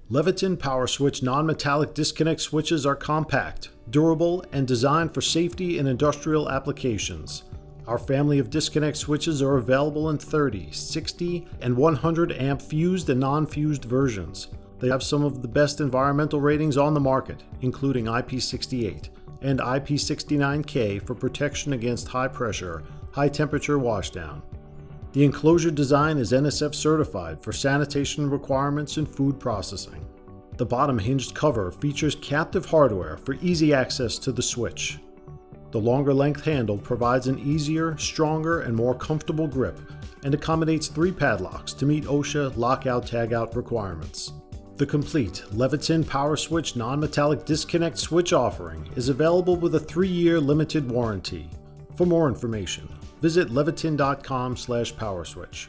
Leviton Powerswitch non-metallic disconnect switches are compact, durable, and designed for safety and industrial applications. Our family of disconnect switches are available in 30, 60, and 100 amp fused and non-fused versions. They have some of the best environmental ratings on the market, including IP68 and IP69K for protection against high pressure, high temperature washdown. The enclosure design is NSF certified for sanitation requirements and food processing. The bottom hinged cover features captive hardware for easy access to the switch. The longer length handle provides an easier, stronger, and more comfortable grip and accommodates 3 padlocks to meet OSHA lockout-tagout requirements. The complete Leviton Powerswitch non-metallic disconnect switch offering is available with a 3-year limited warranty. For more information, visit leviton.com/powerswitch.